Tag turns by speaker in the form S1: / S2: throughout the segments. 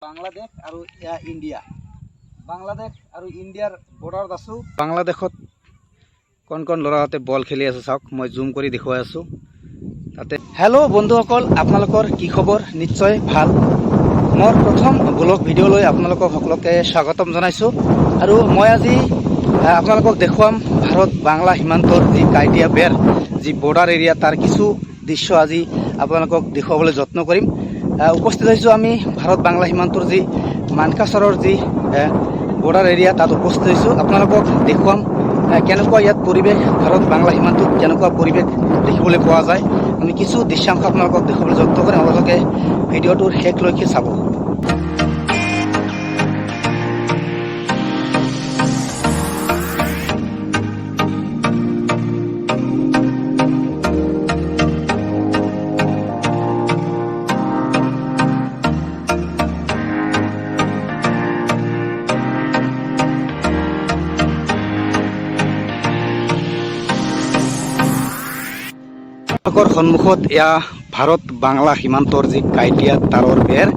S1: বাংলাদেশ আৰু ইণ্ডিয়া বাংলাদেশ আৰু ইণ্ডিয়াৰ বৰ্ডাৰত আছোঁ। বাংলাদেশত কণ কণ ল'ৰাহঁতে বল খেলি আছে, চাওক মই জুম কৰি দেখুৱাই আছোঁ তাতে। হেল্ল' বন্ধুসকল, আপোনালোকৰ কি খবৰ? নিশ্চয় ভাল। মোৰ প্ৰথম ব্লগ ভিডিঅ'লৈ আপোনালোকক সকলোকে স্বাগতম জনাইছোঁ। আৰু মই আজি আপোনালোকক দেখুৱাম ভাৰত বাংলা সীমান্তৰ যি কাইটিয়া বেৰ, যি বৰ্ডাৰ এৰিয়া, তাৰ কিছু দৃশ্য আজি আপোনালোকক দেখুৱাবলৈ যত্ন কৰিম। উপস্থিত হৈছোঁ আমি ভাৰত বাংলা সীমান্তৰ যি মানকাচৰৰ যি বৰ্ডাৰ এৰিয়া, তাত উপস্থিত হৈছোঁ। আপোনালোকক দেখুৱাম কেনেকুৱা ইয়াত পৰিৱেশ, ভাৰত বাংলা সীমান্তত কেনেকুৱা পৰিৱেশ দেখিবলৈ পোৱা যায়। আমি কিছু দৃশ্যাংশ আপোনালোকক দেখুৱাবলৈ যত্ন কৰিম। আপোনালোকে ভিডিঅ'টোৰ শেষলৈকে চাব। সন্মুখত এয়া ভাৰত বাংলা সীমান্তৰ যি কাইটিয়া তাঁৰৰ বেৰ।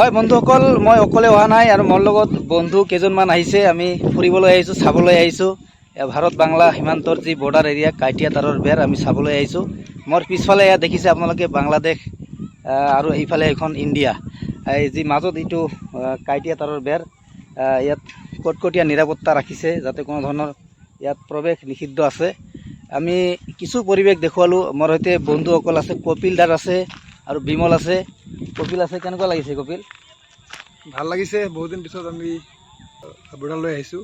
S1: হয় বন্ধুসকল, মই অকলে অহা নাই আৰু মোৰ লগত বন্ধু কেইজনমান আহিছে। আমি ফুৰিবলৈ আহিছোঁ, চাবলৈ আহিছোঁ। ভাৰত বাংলা সীমান্তৰ যি বৰ্ডাৰ এৰিয়া কাইটিয়া তাঁৰৰ বেৰ আমি চাবলৈ আহিছোঁ। মোৰ পিছফালে এয়া দেখিছে আপোনালোকে বাংলাদেশ আৰু এইফালে এখন ইণ্ডিয়া। এই যি মাজত এইটো কাইটিয়া তাঁৰৰ বেৰ, ইয়াত কটকটীয়া নিৰাপত্তা ৰাখিছে যাতে কোনো ধৰণৰ ইয়াত প্ৰৱেশ নিষিদ্ধ আছে। আমি কিছু পৰিৱেশ দেখুৱালোঁ। মোৰ সৈতে বন্ধুসকল আছে, কপিল দাৰ আছে আৰু বিমল আছে। কপিল আছে, কেনেকুৱা লাগিছে কপিল?
S2: ভাল লাগিছে। বহুত দিন পিছত আমি বৰ্ডাৰলৈ আহিছোঁ।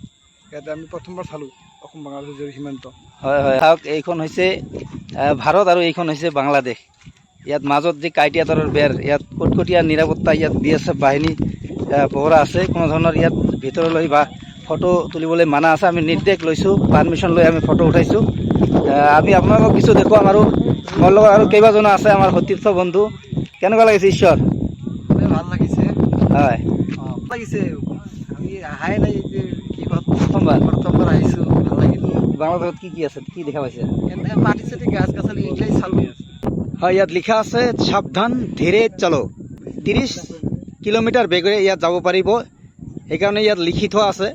S2: ইয়াতে আমি প্ৰথমবাৰ চালোঁ অসম বাংলাদেশৰ সীমান্ত।
S1: হয় হয়, চাওক এইখন হৈছে ভাৰত আৰু এইখন হৈছে বাংলাদেশ। ইয়াত মাজত যি কাইটিয়া তাঁৰৰ বেৰ, ইয়াত কটকটীয়া নিৰাপত্তা, ইয়াত BSF বাহিনী পহৰা আছে। কোনো ধৰণৰ ইয়াত ভিতৰলৈ বা ফটো তুলিবলৈ মানা আছে। আমি নিৰ্দেশ লৈছোঁ, পাৰ্মিশ্যন লৈ আমি ফটো উঠাইছোঁ। আমি আপোনালোকক কিছু দেখুৱাম। আৰু মোৰ লগত আৰু কেইবাজনো আছে আমাৰ সতীৰ্থ বন্ধু। কেনেকুৱা লাগিছে ঈশ্বৰ?
S2: ভাল লাগিছে।
S1: হয়
S2: লাগিছে। আমি অহাই নাই, যে কিহত
S1: প্ৰথমবাৰ
S2: আহিছোঁ। ভাল লাগিল।
S1: বাংলাদেশত কি কি আছে, কি দেখা পাইছে?
S2: এনে মাটি চাটি গাছ গাছালি এইগিলাই চালোঁ।
S1: হয়, ইয়াত লিখা আছে সাৱধান ধীৰে চলো। 30 কিলোমিটাৰ বেগেৰে ইয়াত যাব পাৰিব। সেইকাৰণে ইয়াত লিখি থোৱা আছে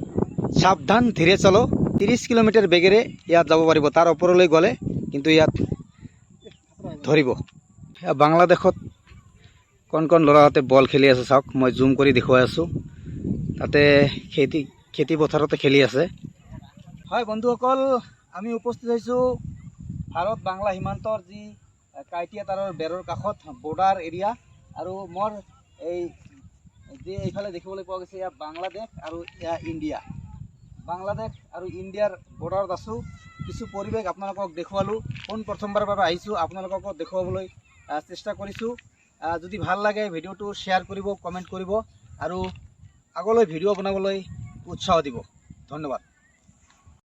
S1: সাৱধান ধীৰে চলো। 30 কিলোমিটাৰ বেগেৰে ইয়াত যাব পাৰিব। তাৰ ওপৰলৈ গ'লে কিন্তু ইয়াত ধৰিব। বাংলাদেশত কণ কণ ল'ৰাহঁতে বল খেলি আছে, চাওক মই জুম কৰি দেখুৱাই আছোঁ। তাতে খেতি পথাৰতে খেলি আছে। হয় বন্ধুসকল, আমি উপস্থিত হৈছোঁ ভাৰত বাংলা সীমান্তৰ যি কাইটিয়া তাঁৰৰ বেৰৰ কাষত বৰ্ডাৰ এৰিয়া। আৰু মোৰ এই যি এইফালে দেখিবলৈ পোৱা গৈছে, এয়া বাংলাদেশ আৰু এয়া ইণ্ডিয়া। বাংলাদেশ আৰু ইণ্ডিয়াৰ বৰ্ডাৰত আছোঁ। কিছু পৰিৱেশ আপোনালোকক দেখুৱালোঁ। প্ৰথমবাৰৰ বাবে আহিছোঁ, আপোনালোককো দেখুৱাবলৈ চেষ্টা কৰিছোঁ। যদি ভাল লাগে ভিডিঅ'টো শ্বেয়াৰ কৰিব, কমেণ্ট কৰিব আৰু আগলৈ ভিডিঅ' বনাবলৈ উৎসাহ দিব। ধন্যবাদ।